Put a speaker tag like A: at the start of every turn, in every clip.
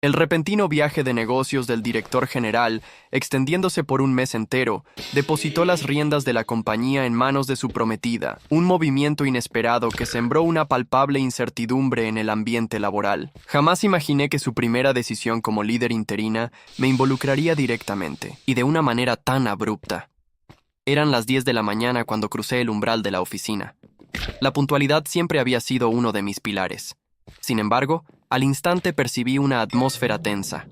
A: El repentino viaje de negocios del director general, extendiéndose por un mes entero, depositó las riendas de la compañía en manos de su prometida, un movimiento inesperado que sembró una palpable incertidumbre en el ambiente laboral. Jamás imaginé que su primera decisión como líder interina me involucraría directamente, y de una manera tan abrupta. Eran las 10 de la mañana cuando crucé el umbral de la oficina. La puntualidad siempre había sido uno de mis pilares. Sin embargo, al instante percibí una atmósfera tensa.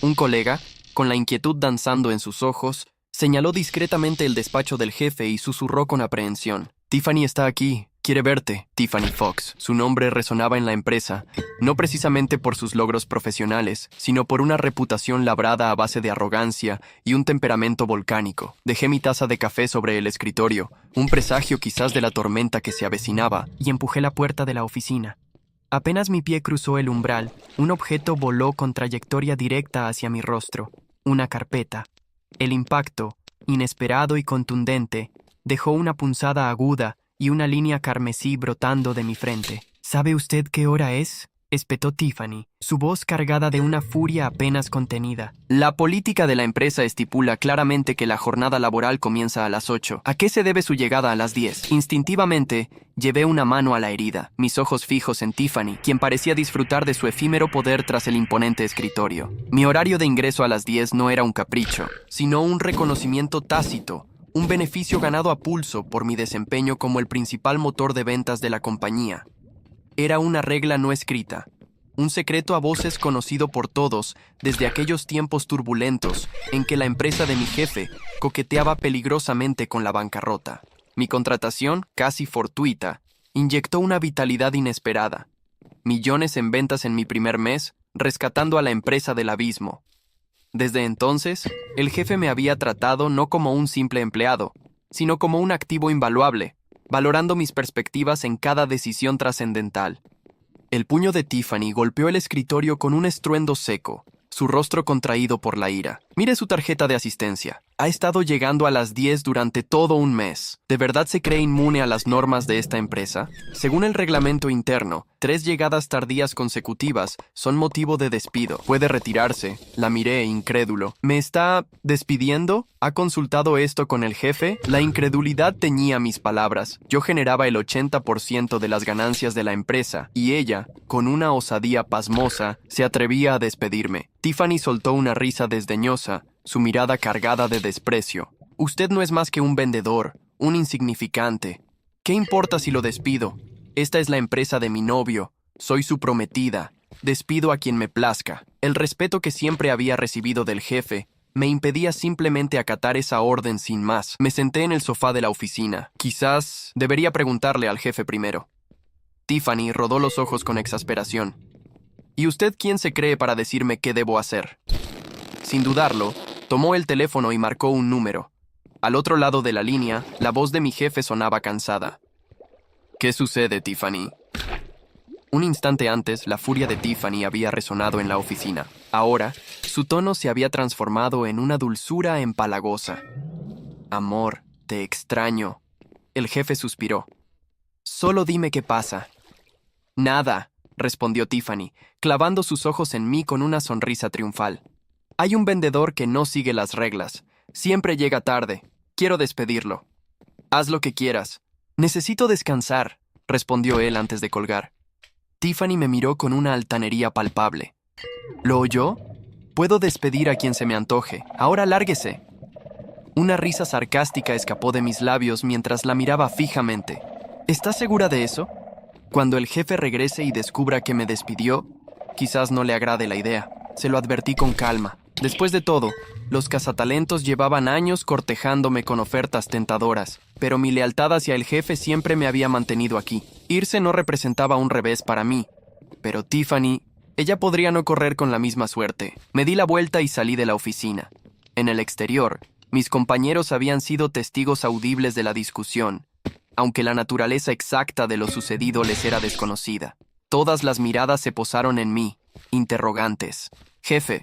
A: Un colega, con la inquietud danzando en sus ojos, señaló discretamente el despacho del jefe y susurró con aprehensión. «Tiffany está aquí. Quiere verte». Tiffany Fox. Su nombre resonaba en la empresa, no precisamente por sus logros profesionales, sino por una reputación labrada a base de arrogancia y un temperamento volcánico. Dejé mi taza de café sobre el escritorio, un presagio quizás de la tormenta que se avecinaba, y empujé la puerta de la oficina. Apenas mi pie cruzó el umbral, un objeto voló con trayectoria directa hacia mi rostro, una carpeta. El impacto, inesperado y contundente, dejó una punzada aguda y una línea carmesí brotando de mi frente. ¿Sabe usted qué hora es?, espetó Tiffany, su voz cargada de una furia apenas contenida. La política de la empresa estipula claramente que la jornada laboral comienza a las 8. ¿A qué se debe su llegada a las 10? Instintivamente, llevé una mano a la herida, mis ojos fijos en Tiffany, quien parecía disfrutar de su efímero poder tras el imponente escritorio. Mi horario de ingreso a las 10 no era un capricho, sino un reconocimiento tácito, un beneficio ganado a pulso por mi desempeño como el principal motor de ventas de la compañía. Era una regla no escrita, un secreto a voces conocido por todos desde aquellos tiempos turbulentos en que la empresa de mi jefe coqueteaba peligrosamente con la bancarrota. Mi contratación, casi fortuita, inyectó una vitalidad inesperada. Millones en ventas en mi primer mes, rescatando a la empresa del abismo. Desde entonces, el jefe me había tratado no como un simple empleado, sino como un activo invaluable, valorando mis perspectivas en cada decisión trascendental. El puño de Tiffany golpeó el escritorio con un estruendo seco, su rostro contraído por la ira. «Mire su tarjeta de asistencia. Ha estado llegando a las 10 durante todo un mes. ¿De verdad se cree inmune a las normas de esta empresa? Según el reglamento interno, 3 llegadas tardías consecutivas son motivo de despido. Puede retirarse». La miré incrédulo. «¿Me está despidiendo? ¿Ha consultado esto con el jefe?» La incredulidad teñía mis palabras. Yo generaba el 80% de las ganancias de la empresa, y ella, con una osadía pasmosa, se atrevía a despedirme. Tiffany soltó una risa desdeñosa, su mirada cargada de desprecio. «Usted no es más que un vendedor, un insignificante. ¿Qué importa si lo despido? Esta es la empresa de mi novio. Soy su prometida. Despido a quien me plazca». El respeto que siempre había recibido del jefe me impedía simplemente acatar esa orden sin más. Me senté en el sofá de la oficina. Quizás debería preguntarle al jefe primero. Tiffany rodó los ojos con exasperación. «¿Y usted quién se cree para decirme qué debo hacer?» Sin dudarlo, tomó el teléfono y marcó un número. Al otro lado de la línea, la voz de mi jefe sonaba cansada. «¿Qué sucede, Tiffany?» Un instante antes, la furia de Tiffany había resonado en la oficina. Ahora, su tono se había transformado en una dulzura empalagosa. «Amor, te extraño». El jefe suspiró. «Solo dime qué pasa». «Nada», respondió Tiffany, clavando sus ojos en mí con una sonrisa triunfal. «Hay un vendedor que no sigue las reglas. Siempre llega tarde. Quiero despedirlo». «Haz lo que quieras». «Necesito descansar», respondió él antes de colgar. Tiffany me miró con una altanería palpable. ¿Lo oyó? «Puedo despedir a quien se me antoje. Ahora lárguese». Una risa sarcástica escapó de mis labios mientras la miraba fijamente. «¿Estás segura de eso? Cuando el jefe regrese y descubra que me despidió, quizás no le agrade la idea». Se lo advertí con calma. Después de todo, los cazatalentos llevaban años cortejándome con ofertas tentadoras, pero mi lealtad hacia el jefe siempre me había mantenido aquí. Irse no representaba un revés para mí, pero Tiffany, ella podría no correr con la misma suerte. Me di la vuelta y salí de la oficina. En el exterior, mis compañeros habían sido testigos audibles de la discusión, aunque la naturaleza exacta de lo sucedido les era desconocida. Todas las miradas se posaron en mí, interrogantes. «Jefe,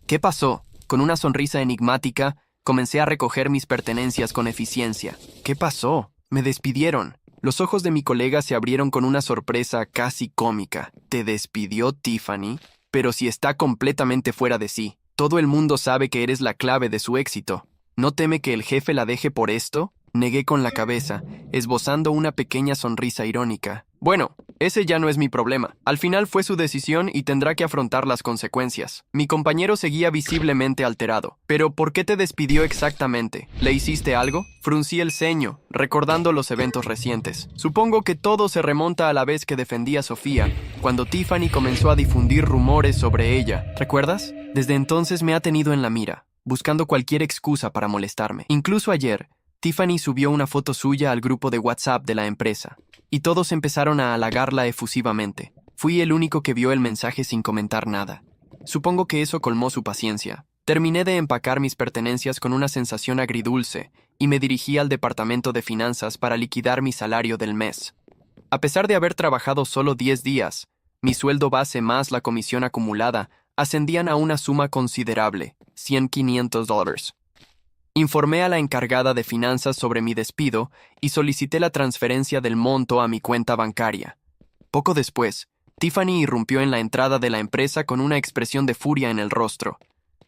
A: ¿qué pasó?». Con una sonrisa enigmática, comencé a recoger mis pertenencias con eficiencia. «¿Qué pasó? Me despidieron». Los ojos de mi colega se abrieron con una sorpresa casi cómica. «¿Te despidió Tiffany?». Pero si está completamente fuera de sí, todo el mundo sabe que eres la clave de su éxito. ¿No teme que el jefe la deje por esto? Negué con la cabeza, esbozando una pequeña sonrisa irónica. Bueno, ese ya no es mi problema. Al final fue su decisión y tendrá que afrontar las consecuencias. Mi compañero seguía visiblemente alterado. ¿Pero por qué te despidió exactamente? ¿Le hiciste algo? Fruncí el ceño, recordando los eventos recientes. Supongo que todo se remonta a la vez que defendí a Sofía, cuando Tiffany comenzó a difundir rumores sobre ella. ¿Recuerdas? Desde entonces me ha tenido en la mira, buscando cualquier excusa para molestarme. Incluso ayer, Tiffany subió una foto suya al grupo de WhatsApp de la empresa, y todos empezaron a halagarla efusivamente. Fui el único que vio el mensaje sin comentar nada. Supongo que eso colmó su paciencia. Terminé de empacar mis pertenencias con una sensación agridulce y me dirigí al departamento de finanzas para liquidar mi salario del mes. A pesar de haber trabajado solo 10 días, mi sueldo base más la comisión acumulada ascendían a una suma considerable, $100,500. Informé a la encargada de finanzas sobre mi despido y solicité la transferencia del monto a mi cuenta bancaria. Poco después, Tiffany irrumpió en la entrada de la empresa con una expresión de furia en el rostro.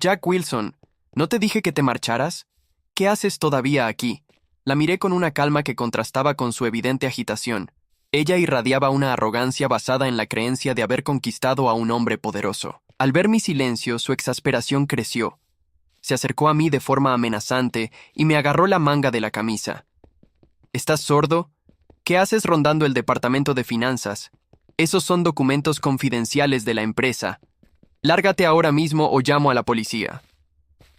A: «Jack Wilson, ¿no te dije que te marcharas? ¿Qué haces todavía aquí?» La miré con una calma que contrastaba con su evidente agitación. Ella irradiaba una arrogancia basada en la creencia de haber conquistado a un hombre poderoso. Al ver mi silencio, su exasperación creció. Se acercó a mí de forma amenazante y me agarró la manga de la camisa. ¿Estás sordo? ¿Qué haces rondando el departamento de finanzas? Esos son documentos confidenciales de la empresa. Lárgate ahora mismo o llamo a la policía.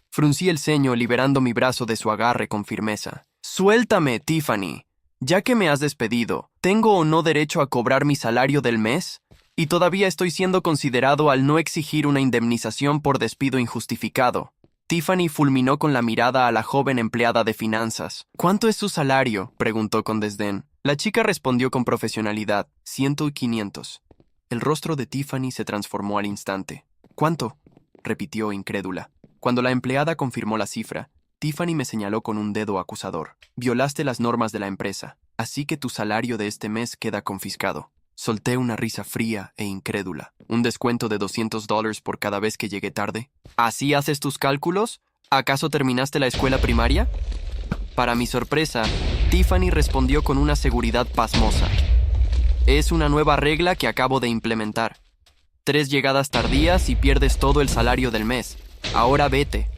A: Fruncí el ceño liberando mi brazo de su agarre con firmeza. Suéltame, Tiffany. Ya que me has despedido, ¿tengo o no derecho a cobrar mi salario del mes? Y todavía estoy siendo considerado al no exigir una indemnización por despido injustificado. Tiffany fulminó con la mirada a la joven empleada de finanzas. «¿Cuánto es su salario?», preguntó con desdén. La chica respondió con profesionalidad. 100 y 500. El rostro de Tiffany se transformó al instante. «¿Cuánto?», repitió incrédula. Cuando la empleada confirmó la cifra, Tiffany me señaló con un dedo acusador. «Violaste las normas de la empresa, así que tu salario de este mes queda confiscado». Solté una risa fría e incrédula. ¿Un descuento de $200 por cada vez que llegué tarde? ¿Así haces tus cálculos? ¿Acaso terminaste la escuela primaria? Para mi sorpresa, Tiffany respondió con una seguridad pasmosa. Es una nueva regla que acabo de implementar. 3 llegadas tardías y pierdes todo el salario del mes. Ahora vete.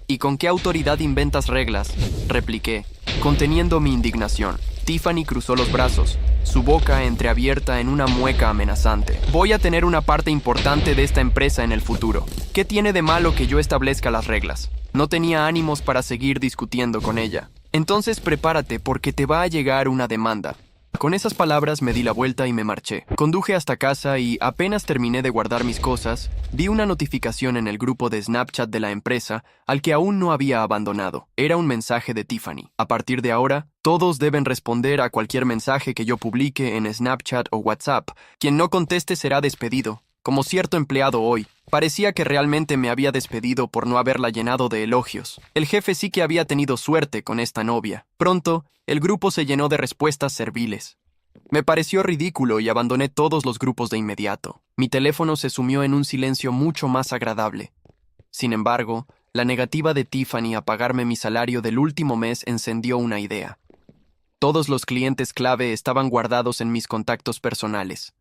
A: ¿Y con qué autoridad inventas reglas?, repliqué, conteniendo mi indignación. Tiffany cruzó los brazos, su boca entreabierta en una mueca amenazante. Voy a tener una parte importante de esta empresa en el futuro. ¿Qué tiene de malo que yo establezca las reglas? No tenía ánimos para seguir discutiendo con ella. Entonces prepárate porque te va a llegar una demanda. Con esas palabras me di la vuelta y me marché. Conduje hasta casa y, apenas terminé de guardar mis cosas, vi una notificación en el grupo de Snapchat de la empresa al que aún no había abandonado. Era un mensaje de Tiffany. A partir de ahora, todos deben responder a cualquier mensaje que yo publique en Snapchat o WhatsApp. Quien no conteste será despedido. Como cierto empleado hoy, parecía que realmente me había despedido por no haberla llenado de elogios. El jefe sí que había tenido suerte con esta novia. Pronto, el grupo se llenó de respuestas serviles. Me pareció ridículo y abandoné todos los grupos de inmediato. Mi teléfono se sumió en un silencio mucho más agradable. Sin embargo, la negativa de Tiffany a pagarme mi salario del último mes encendió una idea. Todos los clientes clave estaban guardados en mis contactos personales.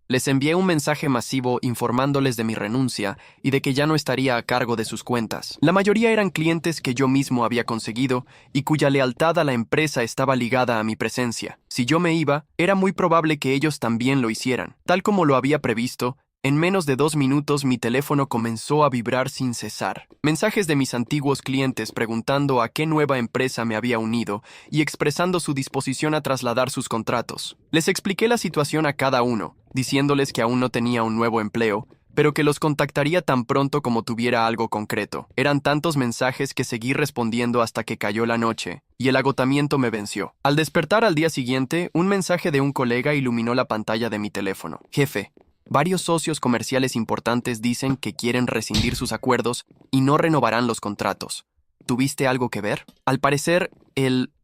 A: Les envié un mensaje masivo informándoles de mi renuncia y de que ya no estaría a cargo de sus cuentas. La mayoría eran clientes que yo mismo había conseguido y cuya lealtad a la empresa estaba ligada a mi presencia. Si yo me iba, era muy probable que ellos también lo hicieran. Tal como lo había previsto, en menos de 2 minutos mi teléfono comenzó a vibrar sin cesar. Mensajes de mis antiguos clientes preguntando a qué nueva empresa me había unido y expresando su disposición a trasladar sus contratos. Les expliqué la situación a cada uno, diciéndoles que aún no tenía un nuevo empleo, pero que los contactaría tan pronto como tuviera algo concreto. Eran tantos mensajes que seguí respondiendo hasta que cayó la noche, y el agotamiento me venció. Al despertar al día siguiente, un mensaje de un colega iluminó la pantalla de mi teléfono. «Jefe, varios socios comerciales importantes dicen que quieren rescindir sus acuerdos y no renovarán los contratos. ¿Tuviste algo que ver? Al parecer,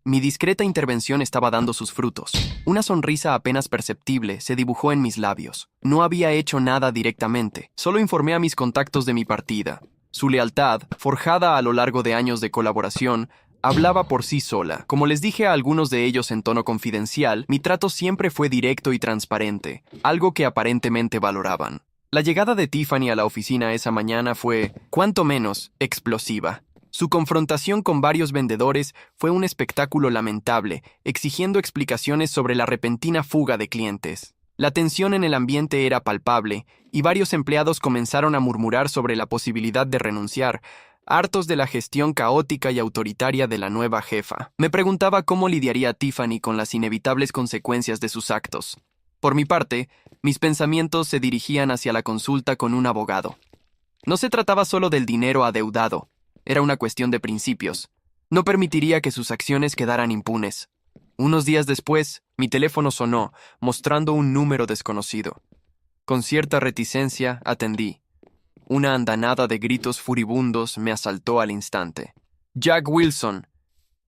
A: mi discreta intervención estaba dando sus frutos. Una sonrisa apenas perceptible se dibujó en mis labios. No había hecho nada directamente, solo informé a mis contactos de mi partida. Su lealtad, forjada a lo largo de años de colaboración, hablaba por sí sola. Como les dije a algunos de ellos en tono confidencial, mi trato siempre fue directo y transparente, algo que aparentemente valoraban. La llegada de Tiffany a la oficina esa mañana fue, cuanto menos, explosiva. Su confrontación con varios vendedores fue un espectáculo lamentable, exigiendo explicaciones sobre la repentina fuga de clientes. La tensión en el ambiente era palpable, y varios empleados comenzaron a murmurar sobre la posibilidad de renunciar, hartos de la gestión caótica y autoritaria de la nueva jefa. Me preguntaba cómo lidiaría Tiffany con las inevitables consecuencias de sus actos. Por mi parte, mis pensamientos se dirigían hacia la consulta con un abogado. No se trataba solo del dinero adeudado, era una cuestión de principios. No permitiría que sus acciones quedaran impunes. Unos días después, mi teléfono sonó, mostrando un número desconocido. Con cierta reticencia, atendí. Una andanada de gritos furibundos me asaltó al instante. «Jack Wilson,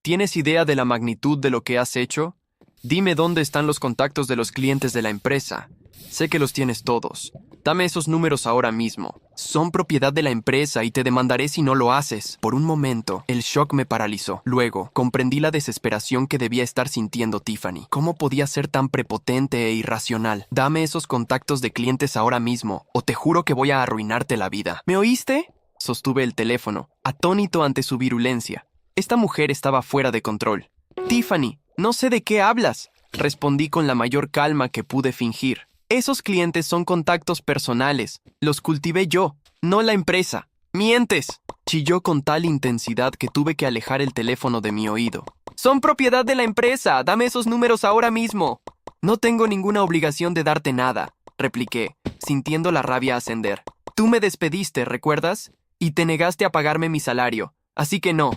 A: ¿tienes idea de la magnitud de lo que has hecho? Dime dónde están los contactos de los clientes de la empresa. Sé que los tienes todos. Dame esos números ahora mismo. Son propiedad de la empresa y te demandaré si no lo haces». Por un momento, el shock me paralizó. Luego, comprendí la desesperación que debía estar sintiendo Tiffany. ¿Cómo podía ser tan prepotente e irracional? Dame esos contactos de clientes ahora mismo, o te juro que voy a arruinarte la vida. ¿Me oíste? Sostuve el teléfono, atónito ante su virulencia. Esta mujer estaba fuera de control. «Tiffany, no sé de qué hablas», respondí con la mayor calma que pude fingir. «Esos clientes son contactos personales. Los cultivé yo, no la empresa. ¡Mientes!», chilló con tal intensidad que tuve que alejar el teléfono de mi oído. «Son propiedad de la empresa. Dame esos números ahora mismo». «No tengo ninguna obligación de darte nada», repliqué, sintiendo la rabia ascender. «Tú me despediste, ¿recuerdas? Y te negaste a pagarme mi salario. Así que no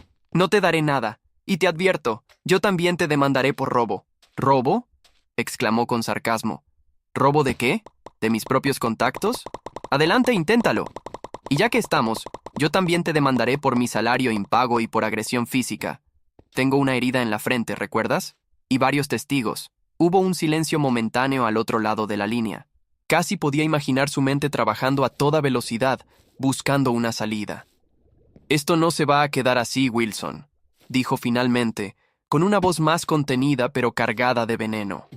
A: te daré nada. Y te advierto, yo también te demandaré por robo». «¿Robo?», exclamó con sarcasmo. «¿Robo de qué? ¿De mis propios contactos? Adelante, inténtalo. Y ya que estamos, yo también te demandaré por mi salario impago y por agresión física. Tengo una herida en la frente, ¿recuerdas? Y varios testigos». Hubo un silencio momentáneo al otro lado de la línea. Casi podía imaginar su mente trabajando a toda velocidad, buscando una salida. «Esto no se va a quedar así, Wilson», dijo finalmente, con una voz más contenida pero cargada de veneno.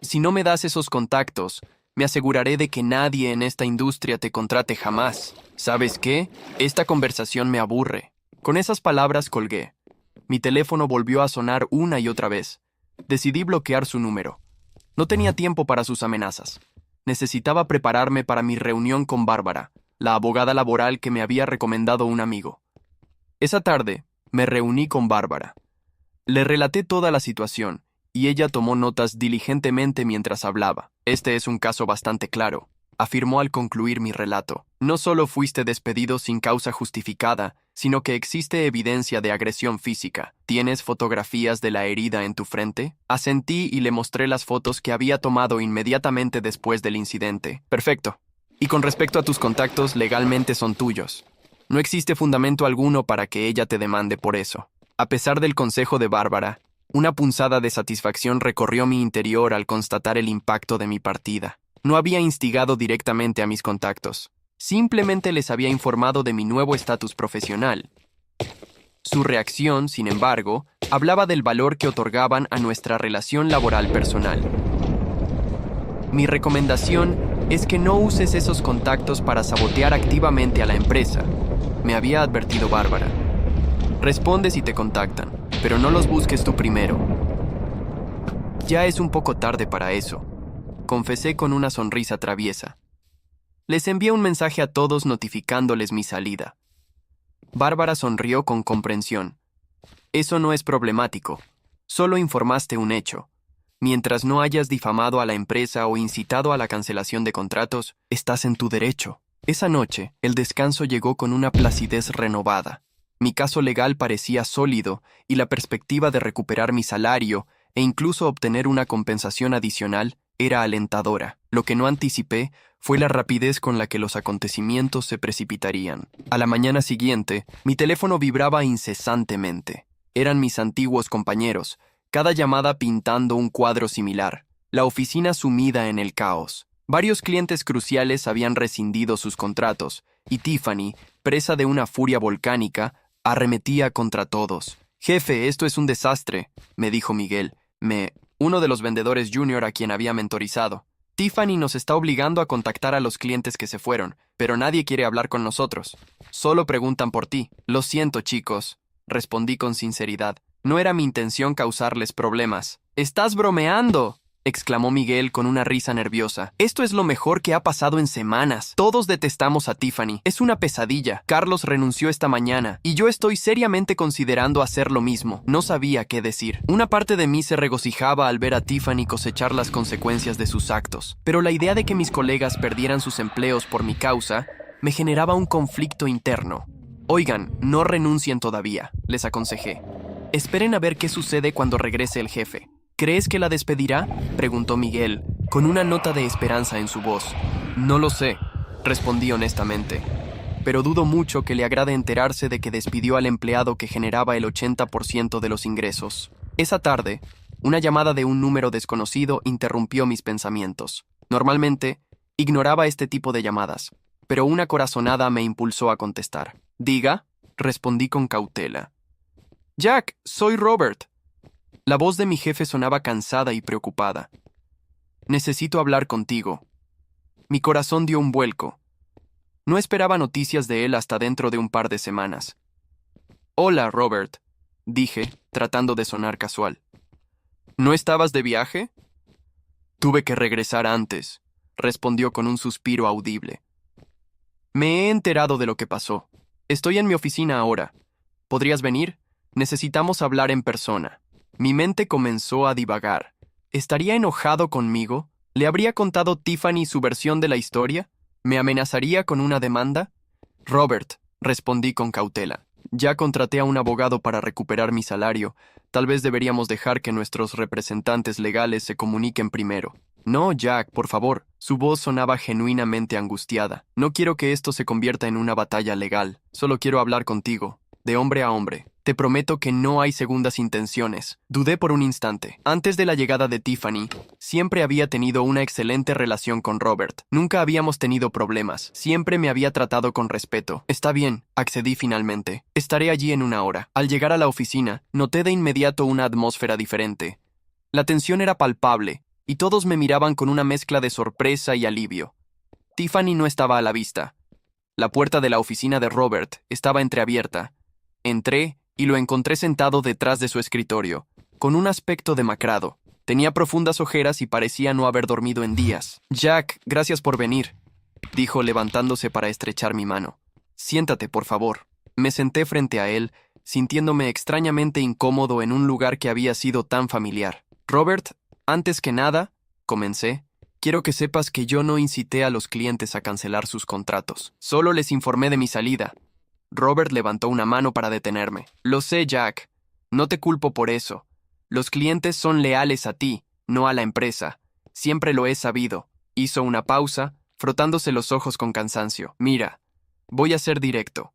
A: «Si no me das esos contactos, me aseguraré de que nadie en esta industria te contrate jamás. ¿Sabes qué? Esta conversación me aburre». Con esas palabras colgué. Mi teléfono volvió a sonar una y otra vez. Decidí bloquear su número. No tenía tiempo para sus amenazas. Necesitaba prepararme para mi reunión con Bárbara, la abogada laboral que me había recomendado un amigo. Esa tarde, me reuní con Bárbara. Le relaté toda la situación, y ella tomó notas diligentemente mientras hablaba. «Este es un caso bastante claro», afirmó al concluir mi relato. «No solo fuiste despedido sin causa justificada, sino que existe evidencia de agresión física. ¿Tienes fotografías de la herida en tu frente?». Asentí y le mostré las fotos que había tomado inmediatamente después del incidente. «Perfecto. Y con respecto a tus contactos, legalmente son tuyos. No existe fundamento alguno para que ella te demande por eso». A pesar del consejo de Bárbara, una punzada de satisfacción recorrió mi interior al constatar el impacto de mi partida. No había instigado directamente a mis contactos. Simplemente les había informado de mi nuevo estatus profesional. Su reacción, sin embargo, hablaba del valor que otorgaban a nuestra relación laboral personal. «Mi recomendación es que no uses esos contactos para sabotear activamente a la empresa», me había advertido Bárbara. «Responde si te contactan, pero no los busques tú primero». «Ya es un poco tarde para eso», confesé con una sonrisa traviesa. Les envié un mensaje a todos notificándoles mi salida. Bárbara sonrió con comprensión. «Eso no es problemático. Solo informaste un hecho. Mientras no hayas difamado a la empresa o incitado a la cancelación de contratos, estás en tu derecho». Esa noche, el descanso llegó con una placidez renovada. Mi caso legal parecía sólido y la perspectiva de recuperar mi salario e incluso obtener una compensación adicional era alentadora. Lo que no anticipé fue la rapidez con la que los acontecimientos se precipitarían. A la mañana siguiente, mi teléfono vibraba incesantemente. Eran mis antiguos compañeros, cada llamada pintando un cuadro similar. La oficina sumida en el caos. Varios clientes cruciales habían rescindido sus contratos, y Tiffany, presa de una furia volcánica, arremetía contra todos. «Jefe, esto es un desastre», me dijo Miguel, uno de los vendedores junior a quien había mentorizado. «Tiffany nos está obligando a contactar a los clientes que se fueron, pero nadie quiere hablar con nosotros. Solo preguntan por ti». «Lo siento, chicos», respondí con sinceridad. «No era mi intención causarles problemas». «¡Estás bromeando!», exclamó Miguel con una risa nerviosa. «Esto es lo mejor que ha pasado en semanas. Todos detestamos a Tiffany. Es una pesadilla. Carlos renunció esta mañana, y yo estoy seriamente considerando hacer lo mismo». No sabía qué decir. Una parte de mí se regocijaba al ver a Tiffany cosechar las consecuencias de sus actos, pero la idea de que mis colegas perdieran sus empleos por mi causa me generaba un conflicto interno. «Oigan, no renuncien todavía», les aconsejé. «Esperen a ver qué sucede cuando regrese el jefe». «¿Crees que la despedirá?», preguntó Miguel, con una nota de esperanza en su voz. «No lo sé», respondí honestamente, «pero dudo mucho que le agrade enterarse de que despidió al empleado que generaba el 80% de los ingresos». Esa tarde, una llamada de un número desconocido interrumpió mis pensamientos. Normalmente, ignoraba este tipo de llamadas, pero una corazonada me impulsó a contestar. «Diga», respondí con cautela. «Jack, soy Robert». La voz de mi jefe sonaba cansada y preocupada. «Necesito hablar contigo». Mi corazón dio un vuelco. No esperaba noticias de él hasta dentro de un par de semanas. «Hola, Robert», dije, tratando de sonar casual. «¿No estabas de viaje?» «Tuve que regresar antes», respondió con un suspiro audible. «Me he enterado de lo que pasó. Estoy en mi oficina ahora. ¿Podrías venir? Necesitamos hablar en persona». Mi mente comenzó a divagar. ¿Estaría enojado conmigo? ¿Le habría contado Tiffany su versión de la historia? ¿Me amenazaría con una demanda? «Robert», respondí con cautela, «ya contraté a un abogado para recuperar mi salario. Tal vez deberíamos dejar que nuestros representantes legales se comuniquen primero». «No, Jack, por favor». Su voz sonaba genuinamente angustiada. «No quiero que esto se convierta en una batalla legal. Solo quiero hablar contigo, de hombre a hombre. Te prometo que no hay segundas intenciones». Dudé por un instante. Antes de la llegada de Tiffany, siempre había tenido una excelente relación con Robert. Nunca habíamos tenido problemas. Siempre me había tratado con respeto. «Está bien», accedí finalmente. «Estaré allí en una hora». Al llegar a la oficina, noté de inmediato una atmósfera diferente. La tensión era palpable, y todos me miraban con una mezcla de sorpresa y alivio. Tiffany no estaba a la vista. La puerta de la oficina de Robert estaba entreabierta. Entré y lo encontré sentado detrás de su escritorio, con un aspecto demacrado. Tenía profundas ojeras y parecía no haber dormido en días. «Jack, gracias por venir», dijo levantándose para estrechar mi mano. «Siéntate, por favor». Me senté frente a él, sintiéndome extrañamente incómodo en un lugar que había sido tan familiar. «Robert, antes que nada», comencé, «quiero que sepas que yo no incité a los clientes a cancelar sus contratos. Solo les informé de mi salida». Robert levantó una mano para detenerme. «Lo sé, Jack. No te culpo por eso. Los clientes son leales a ti, no a la empresa. Siempre lo he sabido». Hizo una pausa, frotándose los ojos con cansancio. «Mira, voy a ser directo.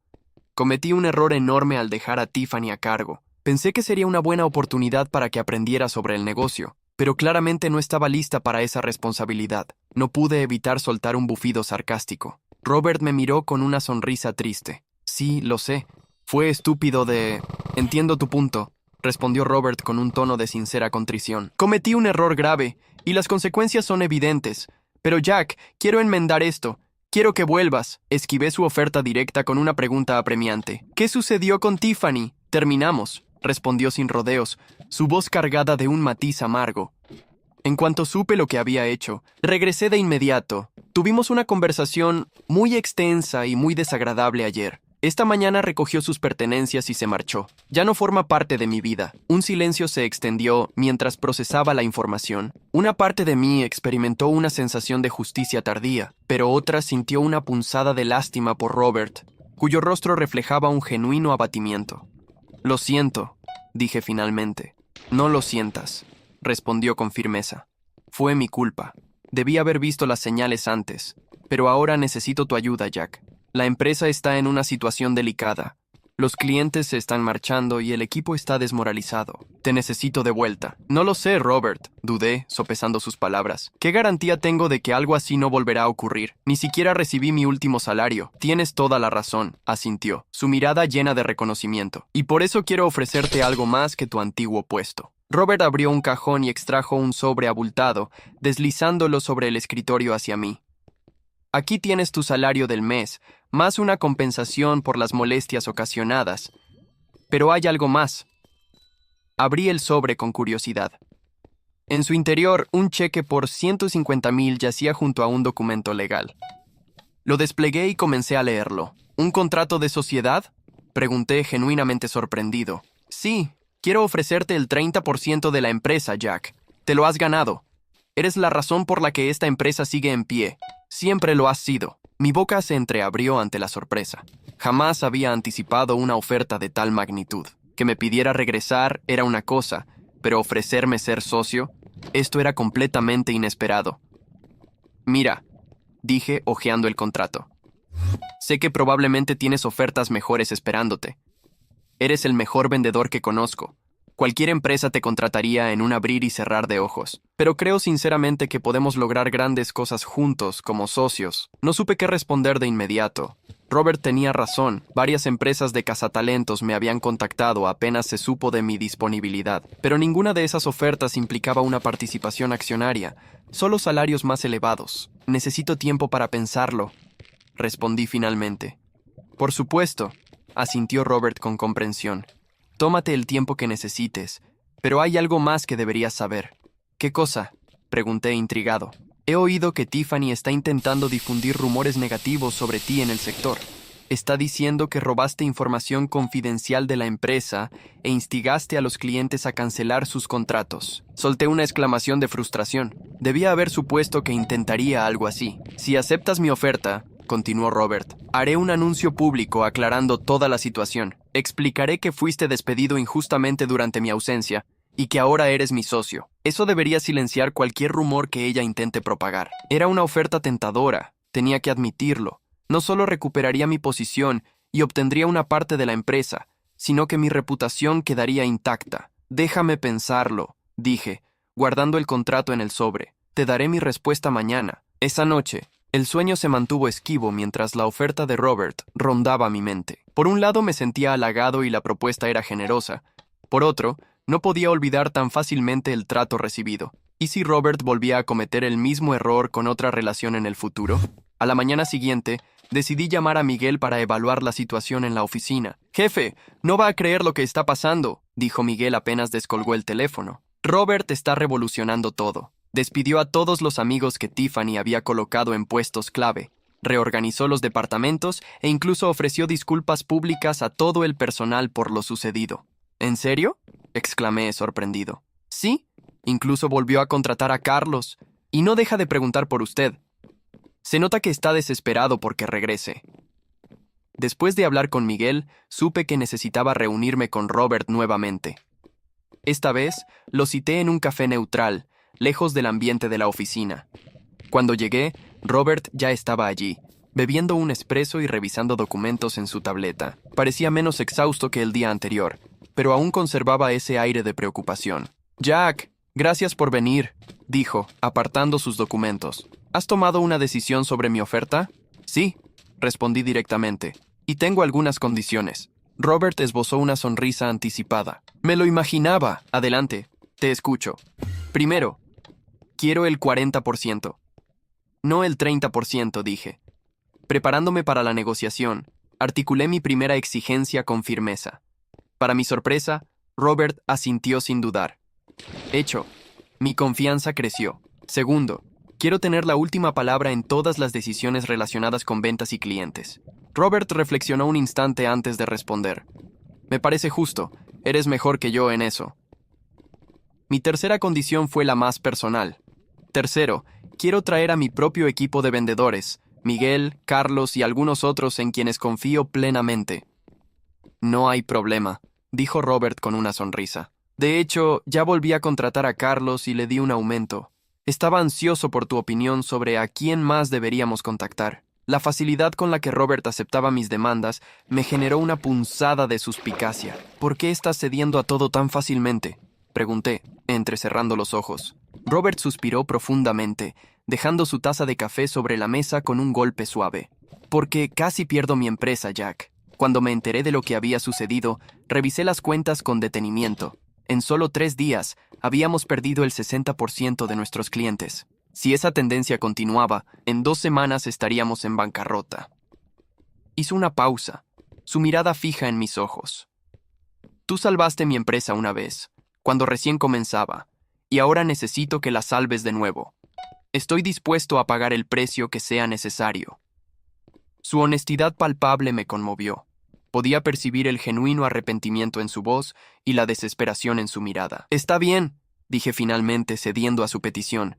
A: Cometí un error enorme al dejar a Tiffany a cargo. Pensé que sería una buena oportunidad para que aprendiera sobre el negocio, pero claramente no estaba lista para esa responsabilidad». No pude evitar soltar un bufido sarcástico. Robert me miró con una sonrisa triste. «Sí, lo sé. Fue estúpido de...». «Entiendo tu punto», respondió Robert con un tono de sincera contrición. «Cometí un error grave, y las consecuencias son evidentes. Pero Jack, quiero enmendar esto. Quiero que vuelvas». Esquivé su oferta directa con una pregunta apremiante. «¿Qué sucedió con Tiffany?» «Terminamos», respondió sin rodeos, su voz cargada de un matiz amargo. «En cuanto supe lo que había hecho, regresé de inmediato. Tuvimos una conversación muy extensa y muy desagradable ayer. Esta mañana recogió sus pertenencias y se marchó. Ya no forma parte de mi vida». Un silencio se extendió mientras procesaba la información. Una parte de mí experimentó una sensación de justicia tardía, pero otra sintió una punzada de lástima por Robert, cuyo rostro reflejaba un genuino abatimiento. «Lo siento», dije finalmente. «No lo sientas», respondió con firmeza. Fue mi culpa. Debí haber visto las señales antes. Pero ahora necesito tu ayuda, Jack. La empresa está en una situación delicada. Los clientes se están marchando y el equipo está desmoralizado. Te necesito de vuelta. No lo sé, Robert, dudé, sopesando sus palabras. ¿Qué garantía tengo de que algo así no volverá a ocurrir? Ni siquiera recibí mi último salario. Tienes toda la razón, asintió, su mirada llena de reconocimiento. Y por eso quiero ofrecerte algo más que tu antiguo puesto. Robert abrió un cajón y extrajo un sobre abultado, deslizándolo sobre el escritorio hacia mí. Aquí tienes tu salario del mes, más una compensación por las molestias ocasionadas. Pero hay algo más. Abrí el sobre con curiosidad. En su interior, un cheque por 150,000 yacía junto a un documento legal. Lo desplegué y comencé a leerlo. ¿Un contrato de sociedad?, pregunté genuinamente sorprendido. Sí, quiero ofrecerte el 30% de la empresa, Jack. Te lo has ganado. Eres la razón por la que esta empresa sigue en pie. Siempre lo has sido. Mi boca se entreabrió ante la sorpresa. Jamás había anticipado una oferta de tal magnitud. Que me pidiera regresar era una cosa, pero ofrecerme ser socio, esto era completamente inesperado. Mira, dije hojeando el contrato. Sé que probablemente tienes ofertas mejores esperándote. Eres el mejor vendedor que conozco. Cualquier empresa te contrataría en un abrir y cerrar de ojos. Pero creo sinceramente que podemos lograr grandes cosas juntos, como socios. No supe qué responder de inmediato. Robert tenía razón. Varias empresas de cazatalentos me habían contactado apenas se supo de mi disponibilidad. Pero ninguna de esas ofertas implicaba una participación accionaria. Solo salarios más elevados. Necesito tiempo para pensarlo, respondí finalmente. Por supuesto, asintió Robert con comprensión. Tómate el tiempo que necesites, pero hay algo más que deberías saber. ¿Qué cosa?, pregunté intrigado. He oído que Tiffany está intentando difundir rumores negativos sobre ti en el sector. Está diciendo que robaste información confidencial de la empresa e instigaste a los clientes a cancelar sus contratos. Solté una exclamación de frustración. Debía haber supuesto que intentaría algo así. Si aceptas mi oferta, continuó Robert, haré un anuncio público aclarando toda la situación. Explicaré que fuiste despedido injustamente durante mi ausencia y que ahora eres mi socio. Eso debería silenciar cualquier rumor que ella intente propagar. Era una oferta tentadora, tenía que admitirlo. No solo recuperaría mi posición y obtendría una parte de la empresa, sino que mi reputación quedaría intacta. Déjame pensarlo, dije, guardando el contrato en el sobre. Te daré mi respuesta mañana. Esa noche, el sueño se mantuvo esquivo mientras la oferta de Robert rondaba mi mente. Por un lado me sentía halagado y la propuesta era generosa. Por otro, no podía olvidar tan fácilmente el trato recibido. ¿Y si Robert volvía a cometer el mismo error con otra relación en el futuro? A la mañana siguiente, decidí llamar a Miguel para evaluar la situación en la oficina. «Jefe, no va a creer lo que está pasando», dijo Miguel apenas descolgó el teléfono. «Robert está revolucionando todo. Despidió a todos los amigos que Tiffany había colocado en puestos clave, reorganizó los departamentos e incluso ofreció disculpas públicas a todo el personal por lo sucedido». «¿En serio?», exclamé sorprendido. «Sí, incluso volvió a contratar a Carlos, y no deja de preguntar por usted. Se nota que está desesperado porque regrese». Después de hablar con Miguel, supe que necesitaba reunirme con Robert nuevamente. Esta vez, lo cité en un café neutral, lejos del ambiente de la oficina. Cuando llegué, Robert ya estaba allí, bebiendo un espresso y revisando documentos en su tableta. Parecía menos exhausto que el día anterior, pero aún conservaba ese aire de preocupación. «Jack, gracias por venir», dijo, apartando sus documentos. «¿Has tomado una decisión sobre mi oferta?» «Sí», respondí directamente, «y tengo algunas condiciones». Robert esbozó una sonrisa anticipada. «Me lo imaginaba. Adelante, te escucho». «Primero, quiero el 40%. No el 30%, dije. Preparándome para la negociación, articulé mi primera exigencia con firmeza. Para mi sorpresa, Robert asintió sin dudar. Hecho, mi confianza creció. Segundo, quiero tener la última palabra en todas las decisiones relacionadas con ventas y clientes. Robert reflexionó un instante antes de responder. «Me parece justo, eres mejor que yo en eso». Mi tercera condición fue la más personal. Tercero, quiero traer a mi propio equipo de vendedores, Miguel, Carlos y algunos otros en quienes confío plenamente. «No hay problema», dijo Robert con una sonrisa. «De hecho, ya volví a contratar a Carlos y le di un aumento. Estaba ansioso por tu opinión sobre a quién más deberíamos contactar. La facilidad con la que Robert aceptaba mis demandas me generó una punzada de suspicacia. ¿Por qué estás cediendo a todo tan fácilmente?, pregunté, entrecerrando los ojos. Robert suspiró profundamente, dejando su taza de café sobre la mesa con un golpe suave. Porque casi pierdo mi empresa, Jack. Cuando me enteré de lo que había sucedido, revisé las cuentas con detenimiento. En solo 3 días, habíamos perdido el 60% de nuestros clientes. Si esa tendencia continuaba, en 2 semanas estaríamos en bancarrota. Hizo una pausa, su mirada fija en mis ojos. Tú salvaste mi empresa una vez, cuando recién comenzaba, y ahora necesito que la salves de nuevo. Estoy dispuesto a pagar el precio que sea necesario. Su honestidad palpable me conmovió. Podía percibir el genuino arrepentimiento en su voz y la desesperación en su mirada. Está bien, dije finalmente, cediendo a su petición.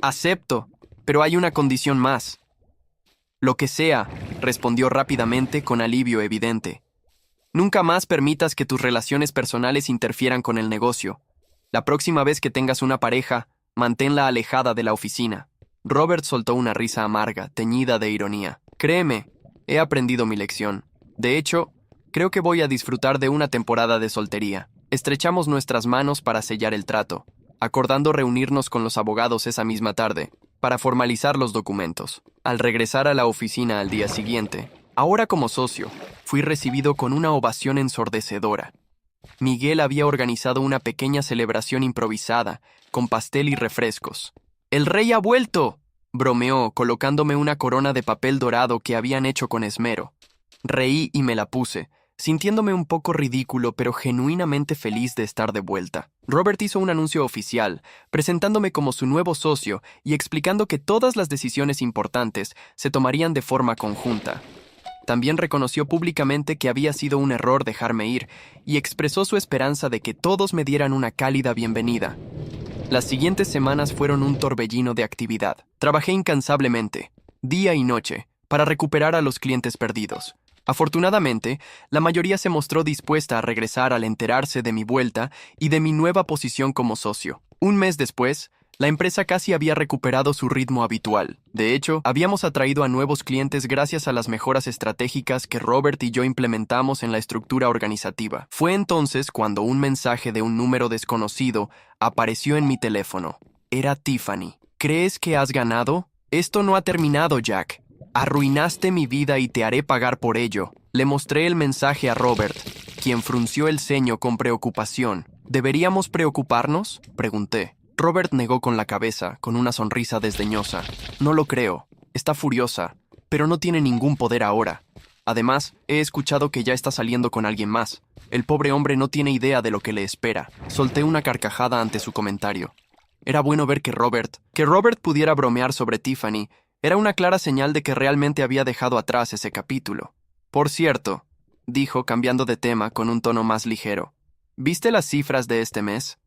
A: Acepto, pero hay una condición más. Lo que sea, respondió rápidamente con alivio evidente. Nunca más permitas que tus relaciones personales interfieran con el negocio. La próxima vez que tengas una pareja, manténla alejada de la oficina. Robert soltó una risa amarga, teñida de ironía. Créeme, he aprendido mi lección. De hecho, creo que voy a disfrutar de una temporada de soltería. Estrechamos nuestras manos para sellar el trato, acordando reunirnos con los abogados esa misma tarde, para formalizar los documentos. Al regresar a la oficina al día siguiente, ahora como socio, fui recibido con una ovación ensordecedora. Miguel había organizado una pequeña celebración improvisada, con pastel y refrescos. ¡El rey ha vuelto!, bromeó, colocándome una corona de papel dorado que habían hecho con esmero. Reí y me la puse, sintiéndome un poco ridículo, pero genuinamente feliz de estar de vuelta. Robert hizo un anuncio oficial, presentándome como su nuevo socio y explicando que todas las decisiones importantes se tomarían de forma conjunta. También reconoció públicamente que había sido un error dejarme ir y expresó su esperanza de que todos me dieran una cálida bienvenida. Las siguientes semanas fueron un torbellino de actividad. Trabajé incansablemente, día y noche, para recuperar a los clientes perdidos. Afortunadamente, la mayoría se mostró dispuesta a regresar al enterarse de mi vuelta y de mi nueva posición como socio. Un mes después, la empresa casi había recuperado su ritmo habitual. De hecho, habíamos atraído a nuevos clientes gracias a las mejoras estratégicas que Robert y yo implementamos en la estructura organizativa. Fue entonces cuando un mensaje de un número desconocido apareció en mi teléfono. Era Tiffany. ¿Crees que has ganado? Esto no ha terminado, Jack. Arruinaste mi vida y te haré pagar por ello. Le mostré el mensaje a Robert, quien frunció el ceño con preocupación. ¿Deberíamos preocuparnos?, pregunté. Robert negó con la cabeza, con una sonrisa desdeñosa. No lo creo. Está furiosa, pero no tiene ningún poder ahora. Además, he escuchado que ya está saliendo con alguien más. El pobre hombre no tiene idea de lo que le espera. Solté una carcajada ante su comentario. Era bueno ver que Robert pudiera bromear sobre Tiffany. Era una clara señal de que realmente había dejado atrás ese capítulo. Por cierto, dijo cambiando de tema con un tono más ligero. ¿Viste las cifras de este mes?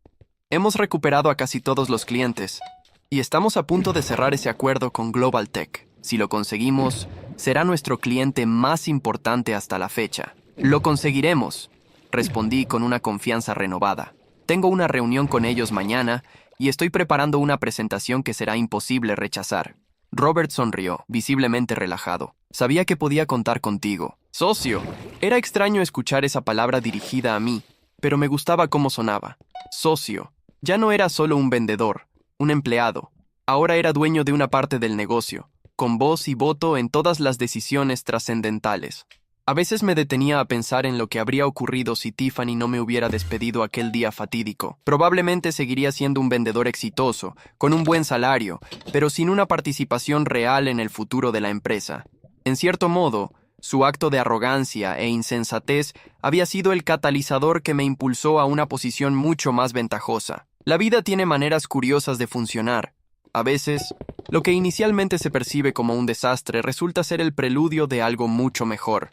A: Hemos recuperado a casi todos los clientes, y estamos a punto de cerrar ese acuerdo con Global Tech. Si lo conseguimos, será nuestro cliente más importante hasta la fecha. Lo conseguiremos, respondí con una confianza renovada. Tengo una reunión con ellos mañana, y estoy preparando una presentación que será imposible rechazar. Robert sonrió, visiblemente relajado. Sabía que podía contar contigo. ¡Socio! Era extraño escuchar esa palabra dirigida a mí, pero me gustaba cómo sonaba. Socio. Ya no era solo un vendedor, un empleado. Ahora era dueño de una parte del negocio, con voz y voto en todas las decisiones trascendentales. A veces me detenía a pensar en lo que habría ocurrido si Tiffany no me hubiera despedido aquel día fatídico. Probablemente seguiría siendo un vendedor exitoso, con un buen salario, pero sin una participación real en el futuro de la empresa. En cierto modo, su acto de arrogancia e insensatez había sido el catalizador que me impulsó a una posición mucho más ventajosa. La vida tiene maneras curiosas de funcionar. A veces, lo que inicialmente se percibe como un desastre resulta ser el preludio de algo mucho mejor.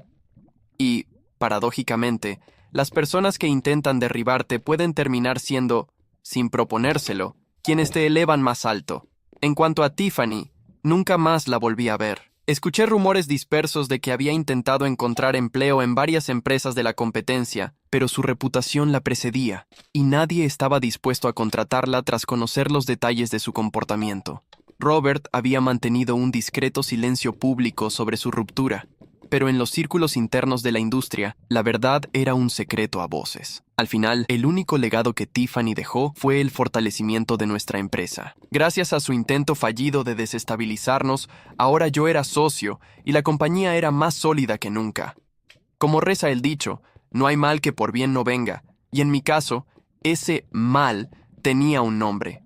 A: Y, paradójicamente, las personas que intentan derribarte pueden terminar siendo, sin proponérselo, quienes te elevan más alto. En cuanto a Tiffany, nunca más la volví a ver. Escuché rumores dispersos de que había intentado encontrar empleo en varias empresas de la competencia, pero su reputación la precedía, y nadie estaba dispuesto a contratarla tras conocer los detalles de su comportamiento. Robert había mantenido un discreto silencio público sobre su ruptura, pero en los círculos internos de la industria, la verdad era un secreto a voces. Al final, el único legado que Tiffany dejó fue el fortalecimiento de nuestra empresa. Gracias a su intento fallido de desestabilizarnos, ahora yo era socio y la compañía era más sólida que nunca. Como reza el dicho, no hay mal que por bien no venga, y en mi caso, ese mal tenía un nombre.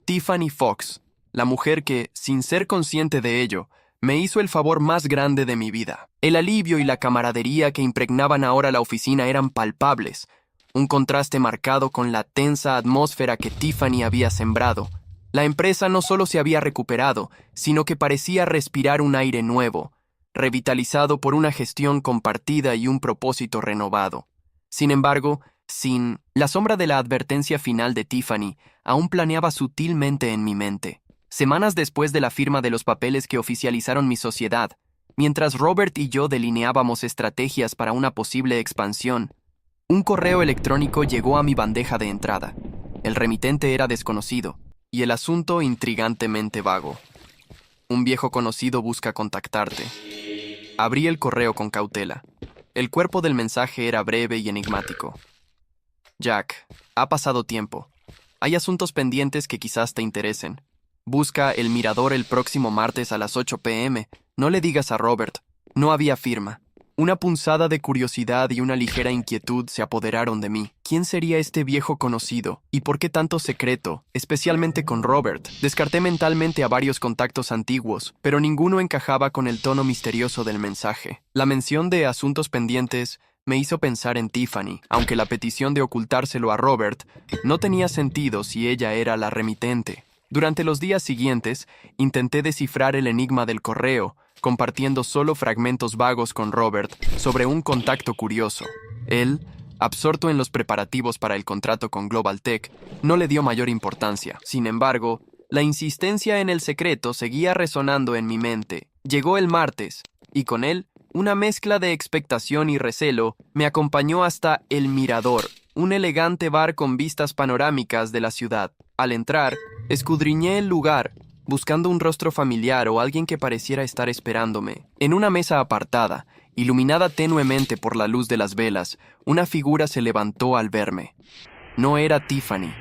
A: Tiffany Fox, la mujer que, sin ser consciente de ello, me hizo el favor más grande de mi vida. El alivio y la camaradería que impregnaban ahora la oficina eran palpables, un contraste marcado con la tensa atmósfera que Tiffany había sembrado. La empresa no solo se había recuperado, sino que parecía respirar un aire nuevo, revitalizado por una gestión compartida y un propósito renovado. Sin embargo, la sombra de la advertencia final de Tiffany aún planeaba sutilmente en mi mente. Semanas después de la firma de los papeles que oficializaron mi sociedad, mientras Robert y yo delineábamos estrategias para una posible expansión, un correo electrónico llegó a mi bandeja de entrada. El remitente era desconocido, y el asunto intrigantemente vago. Un viejo conocido busca contactarte. Abrí el correo con cautela. El cuerpo del mensaje era breve y enigmático. Jack, ha pasado tiempo. Hay asuntos pendientes que quizás te interesen. Busca El Mirador el próximo martes a las 8 p.m. No le digas a Robert. No había firma. Una punzada de curiosidad y una ligera inquietud se apoderaron de mí. ¿Quién sería este viejo conocido? ¿Y por qué tanto secreto? Especialmente con Robert. Descarté mentalmente a varios contactos antiguos, pero ninguno encajaba con el tono misterioso del mensaje. La mención de asuntos pendientes me hizo pensar en Tiffany, aunque la petición de ocultárselo a Robert no tenía sentido si ella era la remitente. Durante los días siguientes, intenté descifrar el enigma del correo, compartiendo solo fragmentos vagos con Robert sobre un contacto curioso. Él, absorto en los preparativos para el contrato con Global Tech, no le dio mayor importancia. Sin embargo, la insistencia en el secreto seguía resonando en mi mente. Llegó el martes, y con él, una mezcla de expectación y recelo me acompañó hasta El Mirador, un elegante bar con vistas panorámicas de la ciudad. Al entrar, escudriñé el lugar, buscando un rostro familiar o alguien que pareciera estar esperándome. En una mesa apartada, iluminada tenuemente por la luz de las velas, una figura se levantó al verme. No era Tiffany.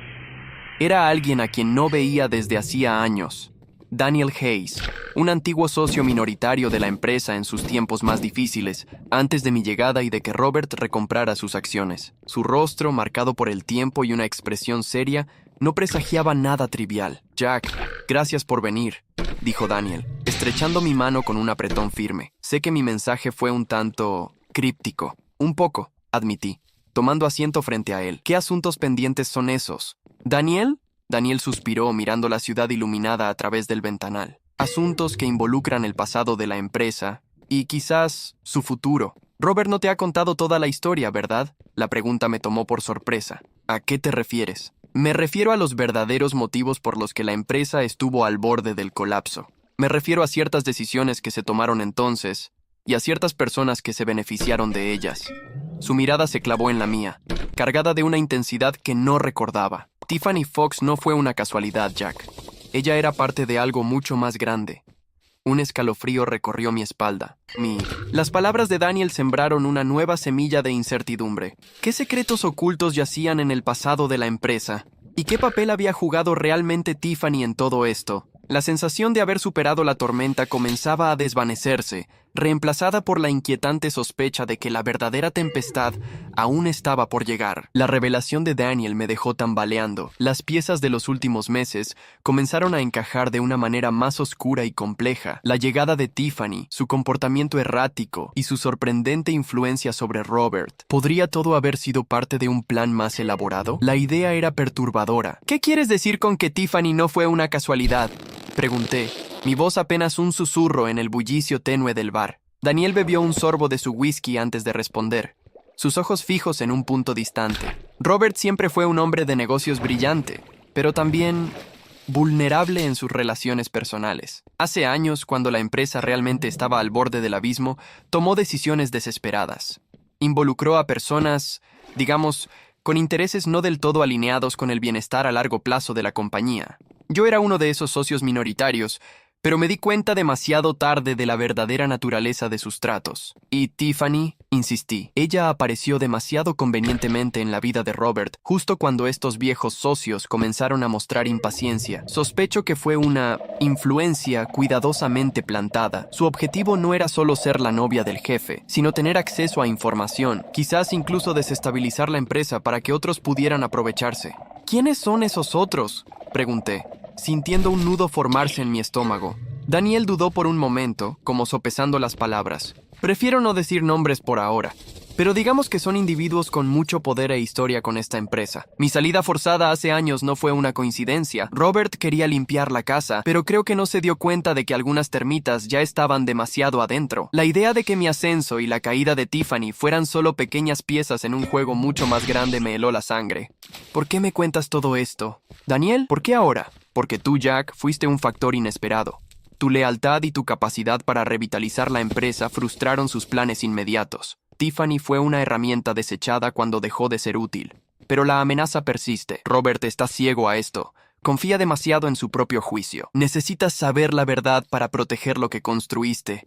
A: Era alguien a quien no veía desde hacía años. Daniel Hayes, un antiguo socio minoritario de la empresa en sus tiempos más difíciles, antes de mi llegada y de que Robert recomprara sus acciones. Su rostro, marcado por el tiempo y una expresión seria, no presagiaba nada trivial. Jack, gracias por venir, dijo Daniel, estrechando mi mano con un apretón firme. Sé que mi mensaje fue un tanto críptico. Un poco, admití, tomando asiento frente a él. ¿Qué asuntos pendientes son esos? ¿Daniel? Daniel suspiró mirando la ciudad iluminada a través del ventanal. Asuntos que involucran el pasado de la empresa y quizás su futuro. Robert no te ha contado toda la historia, ¿verdad? La pregunta me tomó por sorpresa. ¿A qué te refieres? Me refiero a los verdaderos motivos por los que la empresa estuvo al borde del colapso. Me refiero a ciertas decisiones que se tomaron entonces y a ciertas personas que se beneficiaron de ellas. Su mirada se clavó en la mía, cargada de una intensidad que no recordaba. Tiffany Fox no fue una casualidad, Jack. Ella era parte de algo mucho más grande. Un escalofrío recorrió mi espalda. Las palabras de Daniel sembraron una nueva semilla de incertidumbre. ¿Qué secretos ocultos yacían en el pasado de la empresa? ¿Y qué papel había jugado realmente Tiffany en todo esto? La sensación de haber superado la tormenta comenzaba a desvanecerse, reemplazada por la inquietante sospecha de que la verdadera tempestad aún estaba por llegar. La revelación de Daniel me dejó tambaleando. Las piezas de los últimos meses comenzaron a encajar de una manera más oscura y compleja. La llegada de Tiffany, su comportamiento errático y su sorprendente influencia sobre Robert. ¿Podría todo haber sido parte de un plan más elaborado? La idea era perturbadora. ¿Qué quieres decir con que Tiffany no fue una casualidad?, pregunté, mi voz apenas un susurro en el bullicio tenue del bar. Daniel bebió un sorbo de su whisky antes de responder, sus ojos fijos en un punto distante. Robert siempre fue un hombre de negocios brillante, pero también vulnerable en sus relaciones personales. Hace años, cuando la empresa realmente estaba al borde del abismo, tomó decisiones desesperadas. Involucró a personas, digamos, con intereses no del todo alineados con el bienestar a largo plazo de la compañía. Yo era uno de esos socios minoritarios, pero me di cuenta demasiado tarde de la verdadera naturaleza de sus tratos. Y Tiffany, insistí, ella apareció demasiado convenientemente en la vida de Robert, justo cuando estos viejos socios comenzaron a mostrar impaciencia. Sospecho que fue una influencia cuidadosamente plantada. Su objetivo no era solo ser la novia del jefe, sino tener acceso a información, quizás incluso desestabilizar la empresa para que otros pudieran aprovecharse. ¿Quiénes son esos otros?, pregunté, sintiendo un nudo formarse en mi estómago. Daniel dudó por un momento, como sopesando las palabras. Prefiero no decir nombres por ahora, pero digamos que son individuos con mucho poder e historia con esta empresa. Mi salida forzada hace años no fue una coincidencia. Robert quería limpiar la casa, pero creo que no se dio cuenta de que algunas termitas ya estaban demasiado adentro. La idea de que mi ascenso y la caída de Tiffany fueran solo pequeñas piezas en un juego mucho más grande me heló la sangre. ¿Por qué me cuentas todo esto? Daniel, ¿por qué ahora? Porque tú, Jack, fuiste un factor inesperado. Tu lealtad y tu capacidad para revitalizar la empresa frustraron sus planes inmediatos. Tiffany fue una herramienta desechada cuando dejó de ser útil. Pero la amenaza persiste. Robert está ciego a esto. Confía demasiado en su propio juicio. Necesitas saber la verdad para proteger lo que construiste,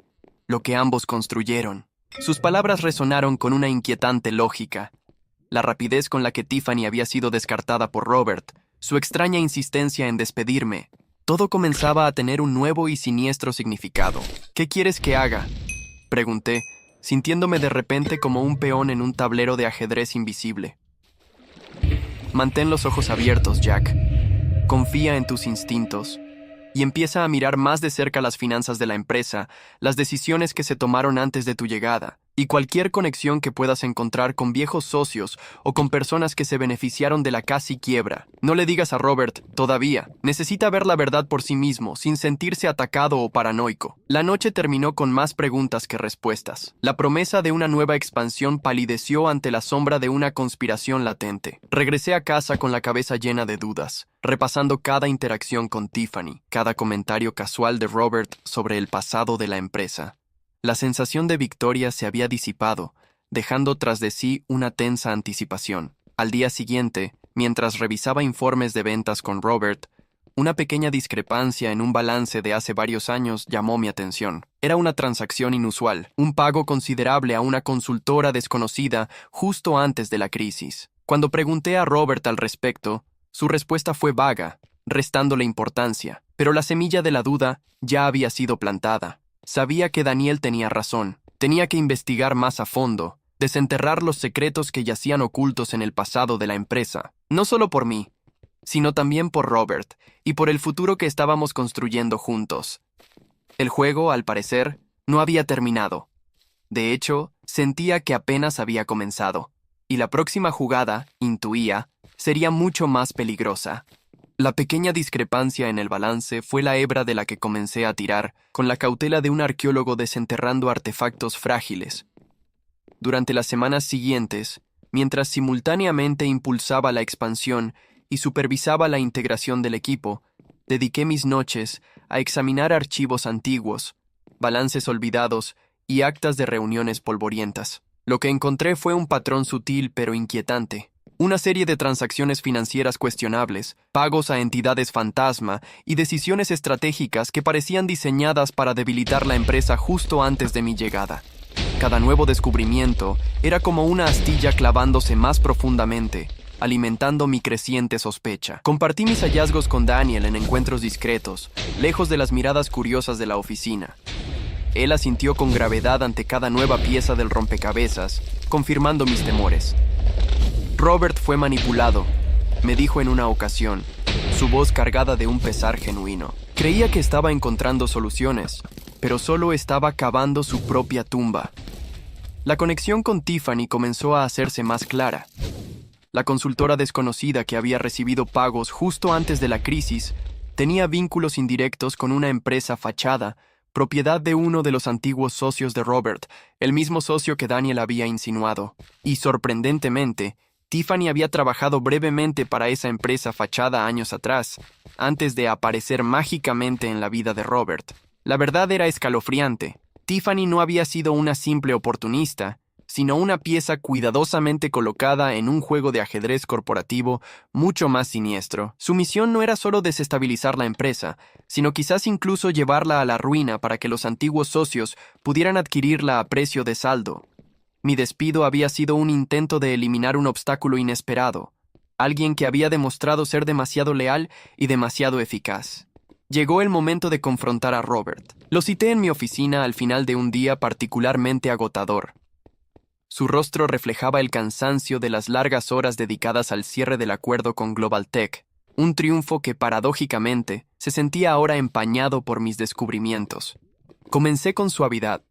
A: lo que ambos construyeron. Sus palabras resonaron con una inquietante lógica. La rapidez con la que Tiffany había sido descartada por Robert, su extraña insistencia en despedirme, todo comenzaba a tener un nuevo y siniestro significado. ¿Qué quieres que haga?, pregunté, sintiéndome de repente como un peón en un tablero de ajedrez invisible. Mantén los ojos abiertos, Jack. Confía en tus instintos y empieza a mirar más de cerca las finanzas de la empresa, las decisiones que se tomaron antes de tu llegada, y cualquier conexión que puedas encontrar con viejos socios o con personas que se beneficiaron de la casi quiebra. No le digas a Robert, todavía. Necesita ver la verdad por sí mismo, sin sentirse atacado o paranoico. La noche terminó con más preguntas que respuestas. La promesa de una nueva expansión palideció ante la sombra de una conspiración latente. Regresé a casa con la cabeza llena de dudas, repasando cada interacción con Tiffany, cada comentario casual de Robert sobre el pasado de la empresa. La sensación de victoria se había disipado, dejando tras de sí una tensa anticipación. Al día siguiente, mientras revisaba informes de ventas con Robert, una pequeña discrepancia en un balance de hace varios años llamó mi atención. Era una transacción inusual, un pago considerable a una consultora desconocida justo antes de la crisis. Cuando pregunté a Robert al respecto, su respuesta fue vaga, restándole importancia, pero la semilla de la duda ya había sido plantada. Sabía que Daniel tenía razón. Tenía que investigar más a fondo, desenterrar los secretos que yacían ocultos en el pasado de la empresa. No solo por mí, sino también por Robert y por el futuro que estábamos construyendo juntos. El juego, al parecer, no había terminado. De hecho, sentía que apenas había comenzado. Y la próxima jugada, intuía, sería mucho más peligrosa. La pequeña discrepancia en el balance fue la hebra de la que comencé a tirar, con la cautela de un arqueólogo desenterrando artefactos frágiles. Durante las semanas siguientes, mientras simultáneamente impulsaba la expansión y supervisaba la integración del equipo, dediqué mis noches a examinar archivos antiguos, balances olvidados y actas de reuniones polvorientas. Lo que encontré fue un patrón sutil pero inquietante. Una serie de transacciones financieras cuestionables, pagos a entidades fantasma y decisiones estratégicas que parecían diseñadas para debilitar la empresa justo antes de mi llegada. Cada nuevo descubrimiento era como una astilla clavándose más profundamente, alimentando mi creciente sospecha. Compartí mis hallazgos con Daniel en encuentros discretos, lejos de las miradas curiosas de la oficina. Él asintió con gravedad ante cada nueva pieza del rompecabezas, confirmando mis temores. Robert fue manipulado, me dijo en una ocasión, su voz cargada de un pesar genuino. Creía que estaba encontrando soluciones, pero solo estaba cavando su propia tumba. La conexión con Tiffany comenzó a hacerse más clara. La consultora desconocida que había recibido pagos justo antes de la crisis tenía vínculos indirectos con una empresa fachada, propiedad de uno de los antiguos socios de Robert, el mismo socio que Daniel había insinuado. Y sorprendentemente, Tiffany había trabajado brevemente para esa empresa fachada años atrás, antes de aparecer mágicamente en la vida de Robert. La verdad era escalofriante. Tiffany no había sido una simple oportunista, sino una pieza cuidadosamente colocada en un juego de ajedrez corporativo mucho más siniestro. Su misión no era solo desestabilizar la empresa, sino quizás incluso llevarla a la ruina para que los antiguos socios pudieran adquirirla a precio de saldo. Mi despido había sido un intento de eliminar un obstáculo inesperado, alguien que había demostrado ser demasiado leal y demasiado eficaz. Llegó el momento de confrontar a Robert. Lo cité en mi oficina al final de un día particularmente agotador. Su rostro reflejaba el cansancio de las largas horas dedicadas al cierre del acuerdo con Global Tech, un triunfo que paradójicamente se sentía ahora empañado por mis descubrimientos. Comencé con suavidad,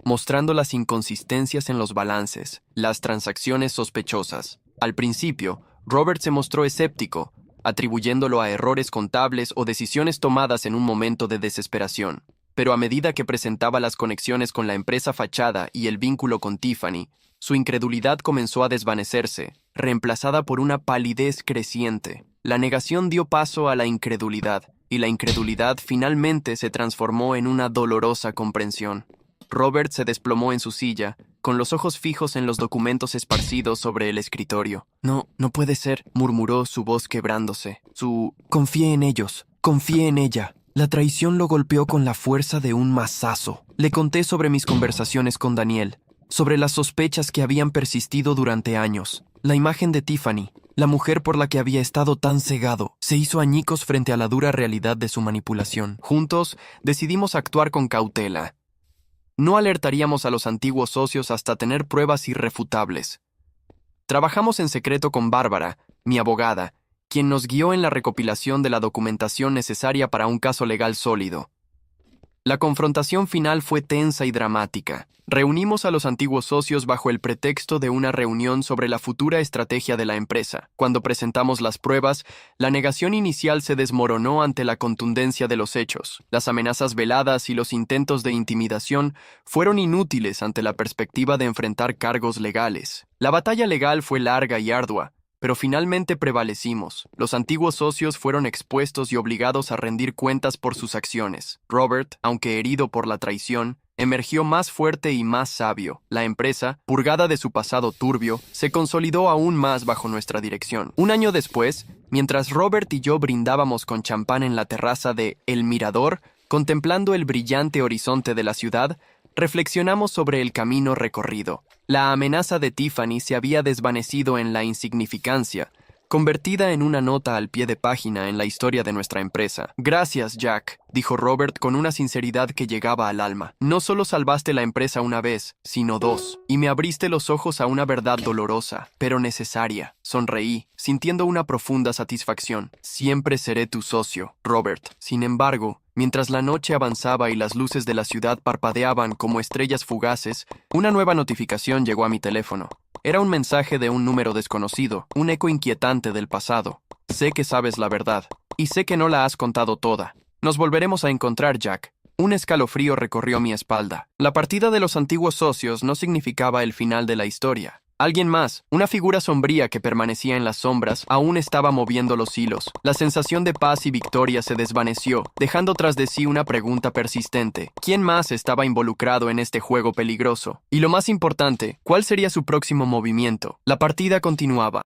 A: mostrando las inconsistencias en los balances, las transacciones sospechosas. Al principio, Robert se mostró escéptico, atribuyéndolo a errores contables o decisiones tomadas en un momento de desesperación. Pero a medida que presentaba las conexiones con la empresa fachada y el vínculo con Tiffany, su incredulidad comenzó a desvanecerse, reemplazada por una palidez creciente. La negación dio paso a la incredulidad, y la incredulidad finalmente se transformó en una dolorosa comprensión. Robert se desplomó en su silla, con los ojos fijos en los documentos esparcidos sobre el escritorio. No puede ser, murmuró, su voz quebrándose. Confíe en ellos, confíe en ella. La traición lo golpeó con la fuerza de un mazazo. Le conté sobre mis conversaciones con Daniel, sobre las sospechas que habían persistido durante años. La imagen de Tiffany, la mujer por la que había estado tan cegado, se hizo añicos frente a la dura realidad de su manipulación. Juntos, decidimos actuar con cautela. No alertaríamos a los antiguos socios hasta tener pruebas irrefutables. Trabajamos en secreto con Bárbara, mi abogada, quien nos guió en la recopilación de la documentación necesaria para un caso legal sólido. La confrontación final fue tensa y dramática. Reunimos a los antiguos socios bajo el pretexto de una reunión sobre la futura estrategia de la empresa. Cuando presentamos las pruebas, la negación inicial se desmoronó ante la contundencia de los hechos. Las amenazas veladas y los intentos de intimidación fueron inútiles ante la perspectiva de enfrentar cargos legales. La batalla legal fue larga y ardua, pero finalmente prevalecimos. Los antiguos socios fueron expuestos y obligados a rendir cuentas por sus acciones. Robert, aunque herido por la traición, emergió más fuerte y más sabio. La empresa, purgada de su pasado turbio, se consolidó aún más bajo nuestra dirección. Un año después, mientras Robert y yo brindábamos con champán en la terraza de El Mirador, contemplando el brillante horizonte de la ciudad, reflexionamos sobre el camino recorrido. La amenaza de Tiffany se había desvanecido en la insignificancia, convertida en una nota al pie de página en la historia de nuestra empresa. Gracias, Jack, dijo Robert con una sinceridad que llegaba al alma. No solo salvaste la empresa una vez, sino dos, y me abriste los ojos a una verdad dolorosa, pero necesaria. Sonreí, sintiendo una profunda satisfacción. Siempre seré tu socio, Robert. Sin embargo, mientras la noche avanzaba y las luces de la ciudad parpadeaban como estrellas fugaces, una nueva notificación llegó a mi teléfono. Era un mensaje de un número desconocido, un eco inquietante del pasado. Sé que sabes la verdad, y sé que no la has contado toda. Nos volveremos a encontrar, Jack. Un escalofrío recorrió mi espalda. La partida de los antiguos socios no significaba el final de la historia. Alguien más, una figura sombría que permanecía en las sombras, aún estaba moviendo los hilos. La sensación de paz y victoria se desvaneció, dejando tras de sí una pregunta persistente. ¿Quién más estaba involucrado en este juego peligroso? Y lo más importante, ¿cuál sería su próximo movimiento? La partida continuaba.